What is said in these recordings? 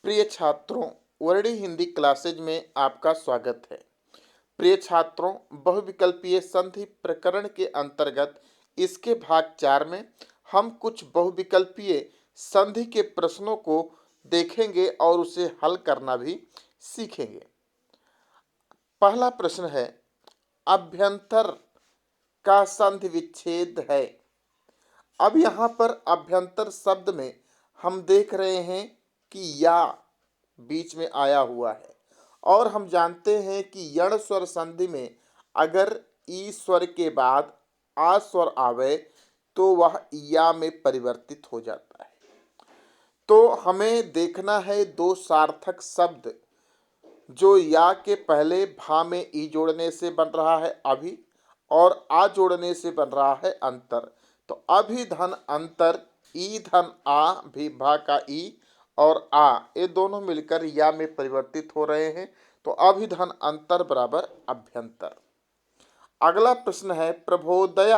प्रिय छात्रों, Verde Hindi classes में आपका स्वागत है। प्रिय छात्रों, बहुविकल्पीय संधि प्रकरण के अंतर्गत इसके भाग 4 में हम कुछ बहुविकल्पीय संधि के प्रश्नों को देखेंगे और उसे हल करना भी सीखेंगे। पहला प्रश्न है, अभ्यंतर का संधि विच्छेद है। अब यहाँ पर अभ्यंतर शब्द में हम देख रहे हैं कि या बीच में आया हुआ है और हम जानते हैं कि यण स्वर संधि में अगर ई स्वर के बाद आ स्वर आवे तो वह या में परिवर्तित हो जाता है। तो हमें देखना है दो सार्थक शब्द जो या के पहले भा में ई जोड़ने से बन रहा है अभि और आ जोड़ने से बन रहा है अंतर। तो अभि धन अंतर, ई धन आ भी भा का ई और आ, ये दोनों मिलकर या में परिवर्तित हो रहे हैं। तो अभि धन अंतर बराबर अभ्यंतर। अगला प्रश्न है, प्रबोधय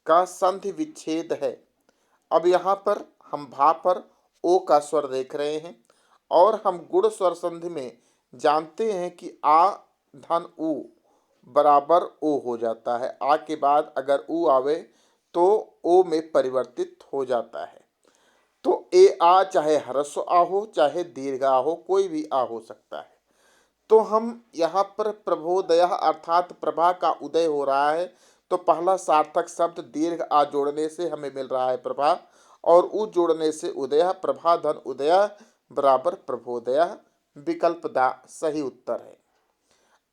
का संधि विच्छेद है। अब यहाँ पर हम भा पर ओ का स्वर देख रहे हैं और हम गुण स्वर संधि में जानते हैं कि आ धन उ बराबर ओ हो जाता है। आ के बाद अगर उ आवे तो ओ में परिवर्तित हो जाता है। तो ए आ चाहे ह्रस्व आ हो चाहे दीर्घ आ हो, कोई भी आ हो सकता है। तो हम यहाँ पर प्रबोधय अर्थात प्रभा का उदय हो रहा है। तो पहला सार्थक शब्द दीर्घ आ जोड़ने से हमें मिल रहा है प्रभा और उ जोड़ने से उदय, प्रभा धन उदय बराबर प्रबोधय। विकल्प दा सही उत्तर है।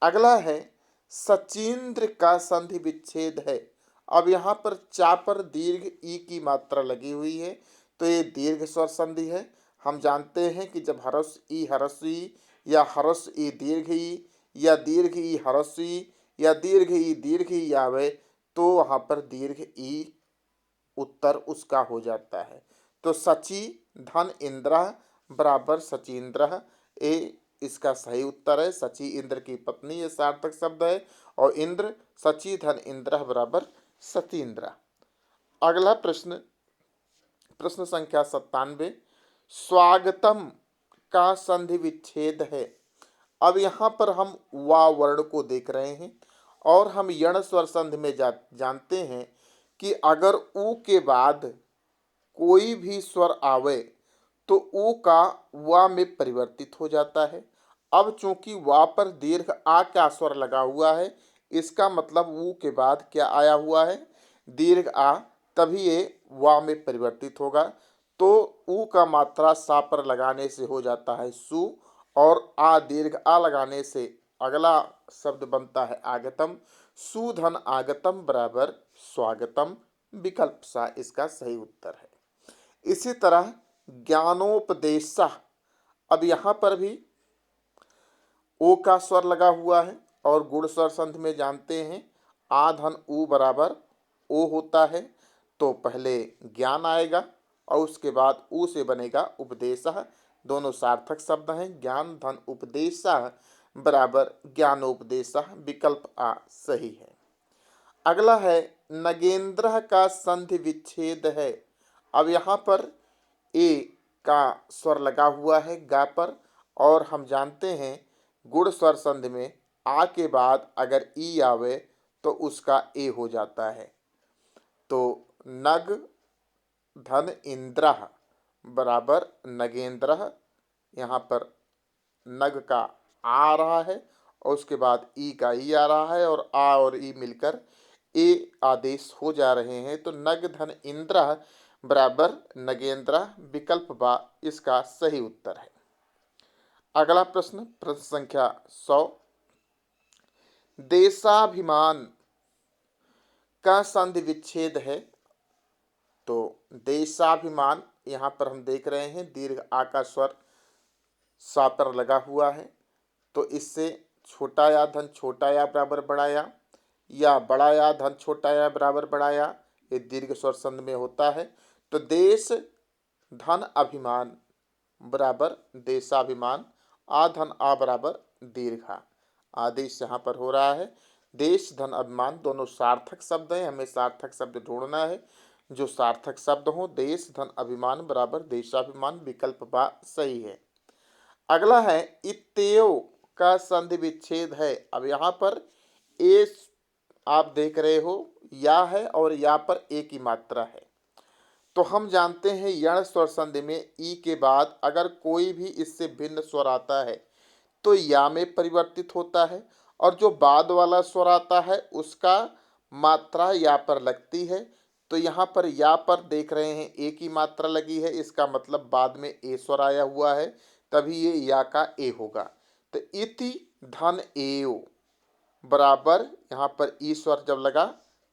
अगला है, सचिंद्र का संधि विच्छेद है। अब यहाँ पर चा पर दीर्घ ई की मात्रा लगी हुई है तो ये दीर्घ स्वर संधि है। हम जानते हैं कि जब ह्रस्व ई या ह्रस्व ई दीर्घ ई या दीर्घ ई ह्रस्व ई या दीर्घ ई दीर्घ ई आवे तो वहाँ पर दीर्घ ई उत्तर उसका हो जाता है। तो सची धन इंद्र बराबर सचींद्र, ए इसका सही उत्तर है। सची इंद्र की पत्नी ये सार्थक शब्द है और इंद्र सची धन इंद्र बराबर सतीन्द्र। अगला प्रश्न, प्रश्न संख्या 97, स्वागतम का संधि विच्छेद है। अब यहाँ पर हम वा वर्ण को देख रहे हैं और हम यण स्वर संधि में जानते हैं कि अगर उ के बाद कोई भी स्वर आवे तो उ का वा में परिवर्तित हो जाता है। अब चूंकि वा पर दीर्घ आ का स्वर लगा हुआ है, इसका मतलब उ के बाद क्या आया हुआ है, दीर्घ आ, तभी ये वा में परिवर्तित होगा। तो उ का मात्रा सा पर लगाने से हो जाता है सु और आ दीर्घ आ लगाने से अगला शब्द बनता है आगतम। सुधन आगतम बराबर स्वागतम। विकल्प सा इसका सही उत्तर है। इसी तरह ज्ञानोपदेशा, अब यहाँ पर भी ओ का स्वर लगा हुआ है और गुण स्वर संधि में जानते हैं आ धन उ बराबर ओ होता है। तो पहले ज्ञान आएगा और उसके बाद उ से बनेगा उपदेशः, दोनों सार्थक शब्द हैं। ज्ञान धन उपदेशः बराबर ज्ञानोपदेशः। विकल्प आ सही है। अगला है, नगेंद्र का संधि विच्छेद है। अब यहाँ पर ए का स्वर लगा हुआ है गा पर और हम जानते हैं गुण स्वर संधि में आ के बाद अगर ई आवे तो उसका ए हो जाता है। तो नग धन इंद्र बराबर नगेंद्र, यहाँ पर नग का आ रहा है और उसके बाद ई का ई आ रहा है और आ और ई मिलकर ए आदेश हो जा रहे हैं। तो नग धन इंद्र बराबर नगेंद्र। विकल्प बा इसका सही उत्तर है। अगला प्रश्न, प्रश्न संख्या 100, देशाभिमान का संधि विच्छेद है। तो देशाभिमान यहाँ पर हम देख रहे हैं दीर्घ आ का स्वर सा पर लगा हुआ है तो इससे छोटा या धन छोटा या बराबर बड़ा या बड़ा या धन छोटा या बराबर बड़ा या, ये दीर्घ स्वर संधि में होता है। तो देश धन अभिमान बराबर देशाभिमान, आ धन आ बराबर दीर्घा, आदेश यहाँ पर हो रहा है। देश धन अभिमान दोनों सार्थक शब्द हैं, हमें सार्थक शब्द ढूंढना है। जो सार्थक शब्द हो, देश धन अभिमान बराबर देशाभिमान। विकल्प बा सही है। अगला है इत्तेयो का संधि विच्छेद है। अब यहाँ पर ए आप देख रहे हो या है और या पर ए की मात्रा है। तो हम जानते हैं यण स्वर संधि में ई के बाद अगर कोई भी इससे भिन्न स्वर आता है तो या में परिवर्तित होता है, और जो बाद वाला स्वर आता है उसका मात्रा या पर लगती है। तो यहाँ पर या पर देख रहे हैं ए की मात्रा लगी है, इसका मतलब बाद में ए स्वर आया हुआ है, तभी ये या का ए होगा। तो इति धन एयो बराबर यहाँ पर ई स्वर जब लगा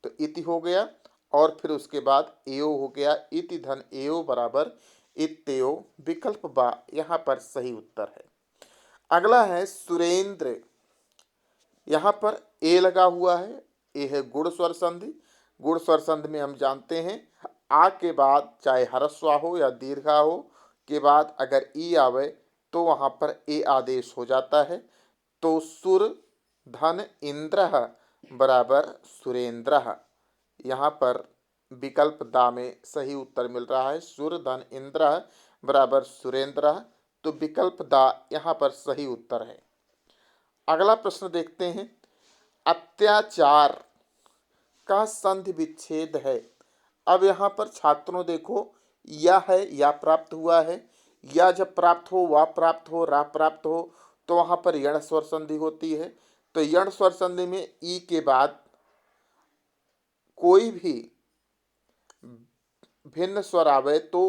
तो इति हो गया, और फिर उसके बाद एयो हो गया। इति धन एयो बराबर इत्तेयो, विकल्प बा यहाँ पर सही उत्तर है। अगला है सुरेंद्र। यहाँ पर ए लगा हुआ है, ए है गुण स्वर संधि। गुण स्वर संधि में हम जानते हैं आ के बाद चाहे ह्रस्व हो या दीर्घा हो के बाद अगर ई आवे तो वहाँ पर ए आदेश हो जाता है। तो सुर धन इंद्र बराबर सुरेंद्र, यहाँ पर विकल्प दा में सही उत्तर मिल रहा है। सुर धन इंद्र बराबर सुरेंद्र, तो विकल्प दा यहाँ पर सही उत्तर है। अगला प्रश्न देखते हैं, अत्याचार का संधि विच्छेद है। अब यहाँ पर छात्रों देखो या है या प्राप्त हुआ है, या जब प्राप्त हो वा प्राप्त हो रा प्राप्त हो तो वहाँ पर यण स्वर संधि होती है। तो यण स्वर संधि में ई के बाद कोई भी भिन्न स्वर आवे तो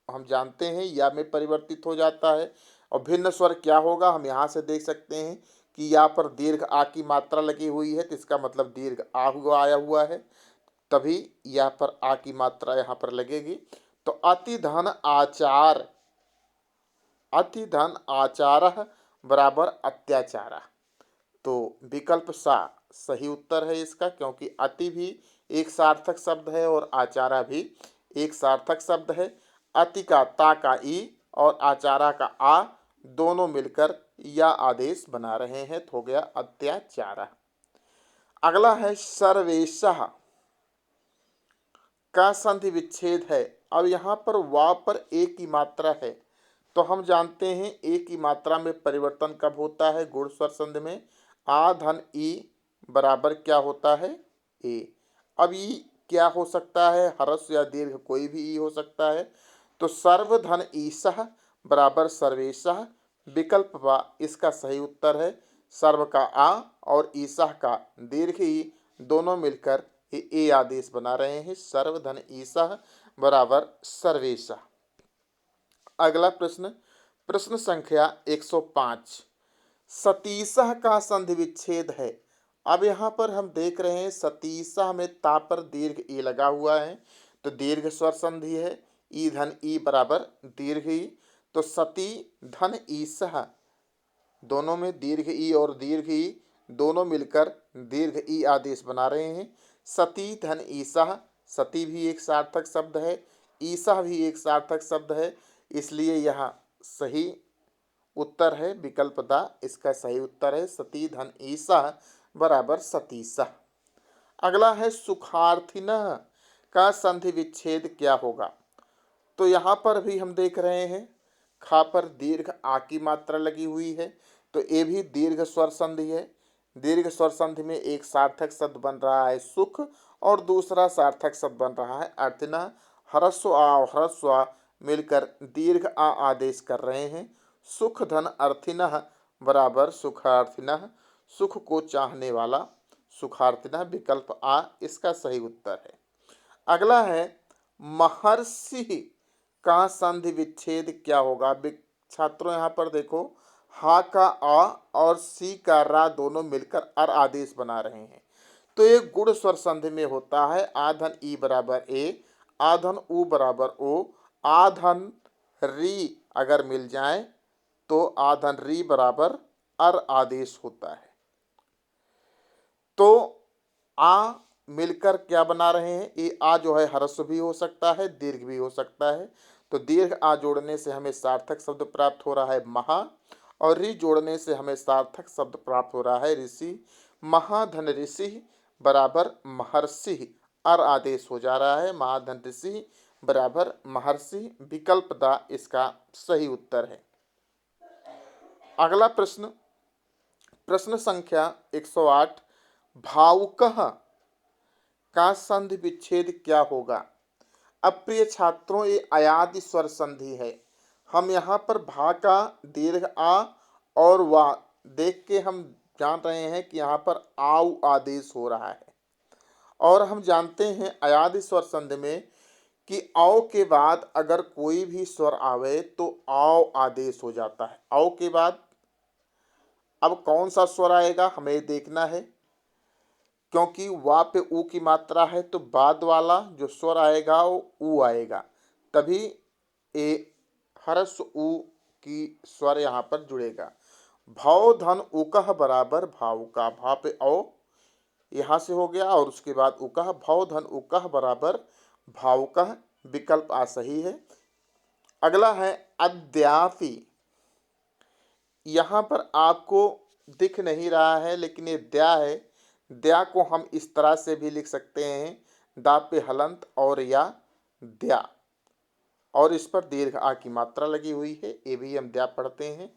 हम जानते हैं या में परिवर्तित हो जाता है। और भिन्न स्वर क्या होगा हम यहाँ से देख सकते हैं कि यहाँ पर दीर्घ आ की मात्रा लगी हुई है, तो इसका मतलब दीर्घ आ हुआ आया हुआ है, तभी यहाँ पर आ की मात्रा यहाँ पर लगेगी। तो अति धन आचार, अति धन आचार बराबर अत्याचार, तो विकल्प सा सही उत्तर है इसका, क्योंकि अति भी एक सार्थक शब्द है और आचारा भी एक सार्थक शब्द है। अति का ता का ई और आचारा का आ दोनों मिलकर या आदेश बना रहे हैं, तो हो गया अत्याचारा। अगला है सर्वेशः का संधि विच्छेद है। अब यहाँ पर वा पर ए की मात्रा है, तो हम जानते हैं ए की मात्रा में परिवर्तन कब होता है गुण स्वर संधि में, आ धन ई बराबर क्या होता है ए। अब ई क्या हो सकता है, ह्रस्व या दीर्घ कोई भी ई हो सकता है। तो सर्वधन ईसह बराबर सर्वेशः, विकल्प वा इसका सही उत्तर है। सर्व का आ और ईसह का दीर्घ ई दोनों मिलकर ए आदेश बना रहे हैं, सर्वधन ईसह बराबर सर्वेशः। अगला प्रश्न, प्रश्न संख्या 105, सतीसह का संधि विच्छेद है। अब यहाँ पर हम देख रहे हैं सतीसह में ता पर दीर्घ ई लगा हुआ है, तो दीर्घ स्वर संधि है। ई धन ई बराबर दीर्घ ई, तो सती धन ईसह दोनों में दीर्घ ई और दीर्घ ई दोनों मिलकर दीर्घ ई आदेश बना रहे हैं। सती धन ईसह, सती भी एक सार्थक शब्द है, ईसह भी एक सार्थक शब्द है, इसलिए यहाँ सही उत्तर है विकल्प दा, इसका सही उत्तर है सती धन ईसह बराबर सतीसह। अगला है सुखार्थिनः का संधि विच्छेद क्या होगा। तो यहाँ पर भी हम देख रहे हैं खा पर दीर्घ आ की मात्रा लगी हुई है, तो ये भी दीर्घ स्वर संधि है। दीर्घ स्वर संधि में एक सार्थक शब्द बन रहा है सुख और दूसरा सार्थक शब्द बन रहा है अर्थिनः। ह्रस्व आ और ह्रस्व आ मिलकर दीर्घ आ आदेश कर रहे हैं। सुख धन अर्थिनः बराबर सुखार्थिनः, सुख को चाहने वाला सुखार्थिनः, विकल्प आ इसका सही उत्तर है। अगला है महर्षि का संधि विच्छेद क्या होगा। छात्रों यहाँ पर देखो हा का आ और सी का रा दोनों मिलकर अर आदेश बना रहे हैं, तो ये गुण स्वर संधि में होता है। आधन ई बराबर ए, आधन उ बराबर ओ, आधन री अगर मिल जाए तो आधन री बराबर अर आदेश होता है। तो आ मिलकर क्या बना रहे हैं, ये आ जो है ह्रस्व भी हो सकता है दीर्घ भी हो सकता है। तो दीर्घ आ जोड़ने से हमें सार्थक शब्द प्राप्त हो रहा है महा, और रि जोड़ने से हमें सार्थक शब्द प्राप्त हो रहा है ऋषि। महाधन ऋषि बराबर महर्षि, अर आदेश हो जा रहा है, महाधन ऋषि बराबर महर्षि, विकल्प दा इसका सही उत्तर है। अगला प्रश्न, प्रश्न संख्या 108, भावुकः का संधि विच्छेद क्या होगा। अब प्रिय छात्रों, ये अयादि स्वर संधि है। हम यहाँ पर भा का दीर्घ आ और वा देख के हम जान रहे हैं कि यहाँ पर आउ आदेश हो रहा है। और हम जानते हैं अयादि स्वर संधि में कि औ के बाद अगर कोई भी स्वर आवे तो आओ आदेश हो जाता है। औ के बाद अब कौन सा स्वर आएगा हमें देखना है, क्योंकि वा पे ऊ की मात्रा है तो बाद वाला जो स्वर आएगा वो ऊ आएगा, तभी ए हर्ष ऊ की स्वर यहाँ पर जुड़ेगा। भाव धन उकह बराबर भाव का, भा पे औ यहाँ से हो गया और उसके बाद उकह, भाव धन उकह बराबर भाव का, विकल्प आ सही है। अगला है अद्यापि। यहाँ पर आपको दिख नहीं रहा है लेकिन ये द्या है। द्या को हम इस तरह से भी लिख सकते हैं, दा पे हलंत और या द्या, और इस पर दीर्घ आ की मात्रा लगी हुई है, ये भी हम द्या पढ़ते हैं।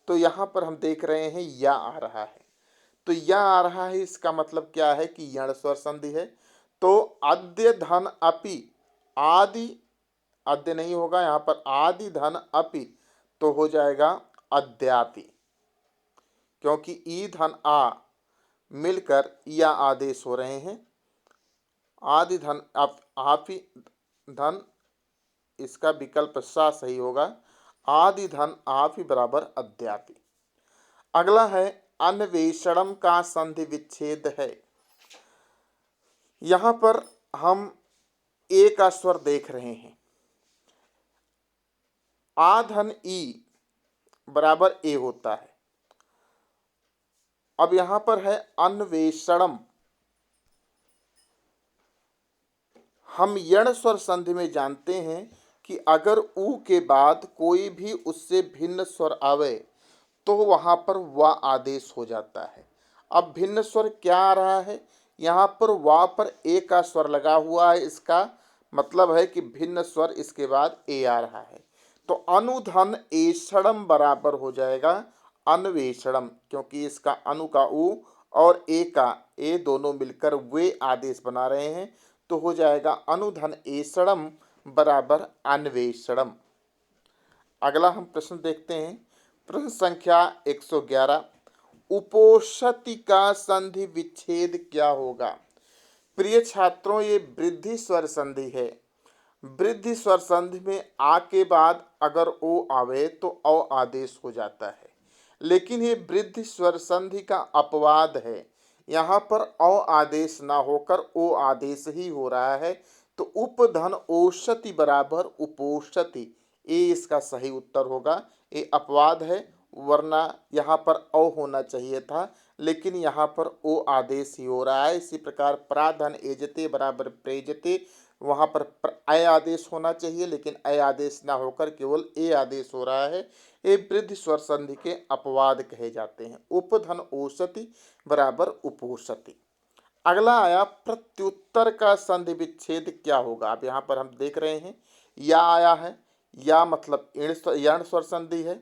तो यहाँ पर हम देख रहे हैं या आ रहा है, तो या आ रहा है, इसका मतलब क्या है कि यण स्वर संधि है। तो अद्य धन अपि, आदि अद्य नहीं होगा यहाँ पर, आदि धन अपि तो हो जाएगा अद्यापि, क्योंकि ई धन आ मिलकर या आदेश हो रहे हैं। आदि धन आपी धन, इसका विकल्प सा सही होगा, आदि धन आपी बराबर अद्यापि। अगला है अन्वेषणम का संधि विच्छेद है। यहाँ पर हम ए का स्वर देख रहे हैं, आ धन ई बराबर ए होता है। अब यहाँ पर है अन्वेषणम, हम यण स्वर संधि में जानते हैं कि अगर ऊ के बाद कोई भी उससे भिन्न स्वर आवे तो वहाँ पर वा आदेश हो जाता है। अब भिन्न स्वर क्या आ रहा है, यहाँ पर वा पर ए का स्वर लगा हुआ है, इसका मतलब है कि भिन्न स्वर इसके बाद ए आ रहा है। तो अनुधन एषणम बराबर हो जाएगा अन्वेषणम, क्योंकि इसका अनु का ऊ और ए का ए दोनों मिलकर वे आदेश बना रहे हैं, तो हो जाएगा अनुधन एषणम बराबर अन्वेषणम। अगला हम प्रश्न देखते हैं, प्रश्न संख्या 111, उपोषति का संधि विच्छेद क्या होगा। प्रिय छात्रों, ये वृद्धि स्वर संधि है। वृद्धि स्वर संधि में आ के बाद अगर ओ आवे तो औ आदेश हो जाता है, लेकिन ये वृद्धि स्वर संधि का अपवाद है। यहाँ पर औ आदेश ना होकर ओ आदेश ही हो रहा है, तो उपधन ओषति बराबर उपोषति, ये इसका सही उत्तर होगा। ये अपवाद है, वरना यहाँ पर औ होना चाहिए था, लेकिन यहाँ पर ओ आदेश ही हो रहा है। इसी प्रकार प्राधन एजते बराबर प्रेजते, वहाँ पर अय आदेश होना चाहिए, लेकिन अय आदेश ना होकर केवल ए आदेश हो रहा है। ये वृद्धि स्वर संधि के अपवाद कहे जाते हैं। उपधन ओषति बराबर उपोषति। अगला आया प्रत्युत्तर का संधि विच्छेद क्या होगा। अब यहाँ पर हम देख रहे हैं या आया है, या मतलब यण स्वर संधि है,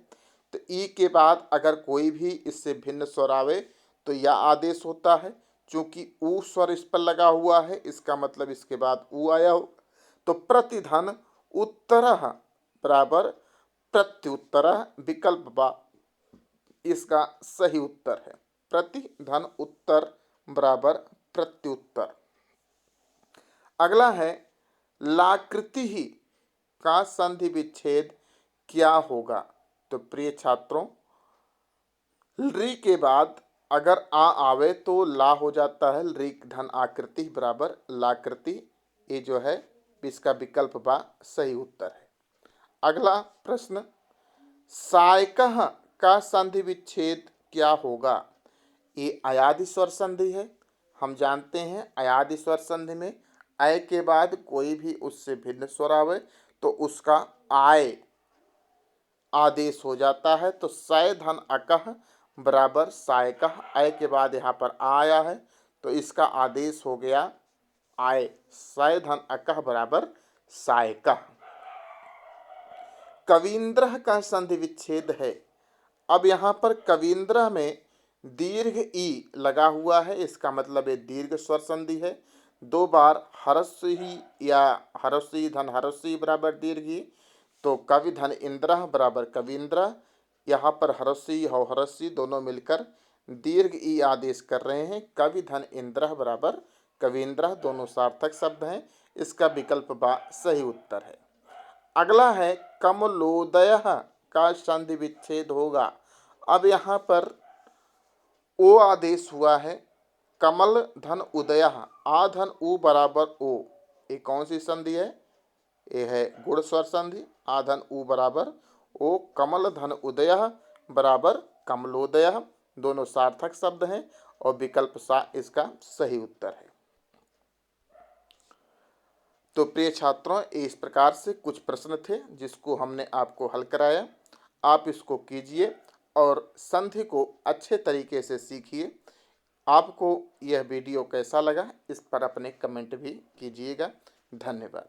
तो ई के बाद अगर कोई भी इससे भिन्न स्वर आवे तो या आदेश होता है। चूंकि ऊ स्वर इस पर लगा हुआ है, इसका मतलब इसके बाद ऊ आया हो, तो प्रतिधन उत्तरः बराबर प्रत्युत्तरः, विकल्प बा इसका सही उत्तर है। प्रतिधन उत्तर बराबर प्रत्युत्तर। अगला है लाकृति ही का संधि विच्छेद क्या होगा। तो प्रिय छात्रों, री के बाद अगर आ आवे तो ला हो जाता है, री धन आकृति बराबर लाकृति, ये जो है इसका विकल्प बा सही उत्तर है। अगला प्रश्न, सायकः का संधि विच्छेद क्या होगा। ये अयादि स्वर संधि है। हम जानते हैं अयादि स्वर संधि में अय के बाद कोई भी उससे भिन्न स्वर आवे तो उसका आय आदेश हो जाता है। तो सय धन अकह बराबर सायकः, अय के बाद यहाँ पर आ आया है तो इसका आदेश हो गया आय, सय धन अकह बराबर सायकः। कवींद्र का संधि विच्छेद है। अब यहाँ पर कवींद्र में दीर्घ ई लगा हुआ है, इसका मतलब ये दीर्घ स्वर संधि है। 2 बार हरस्वी या हरस्वी धन हरस्वी बराबर दीर्घ ई, तो कवि धन इंद्र बराबर कवींद्र। यहाँ पर हरस्वी और हरस्वी दोनों मिलकर दीर्घ ई आदेश कर रहे हैं। कवि धन इंद्र बराबर कवींद्र, दोनों सार्थक शब्द हैं। इसका विकल्प बा सही उत्तर है। अगला है कमलोदय का संधि विच्छेद होगा। अब यहाँ पर ओ आदेश हुआ है, कमल धन उदय, आ धन उ बराबर ओ, ये कौन सी संधि है? ये है गुण स्वर संधि। आ धन उ बराबर ओ, कमल धन उदय बराबर कमलोदय, दोनों सार्थक शब्द हैं और विकल्प सा इसका सही उत्तर है। तो प्रिय छात्रों, इस प्रकार से कुछ प्रश्न थे जिसको हमने आपको हल कराया। आप इसको कीजिए और संधि को अच्छे तरीके से सीखिए। आपको यह वीडियो कैसा लगा, इस पर अपने कमेंट भी कीजिएगा। धन्यवाद।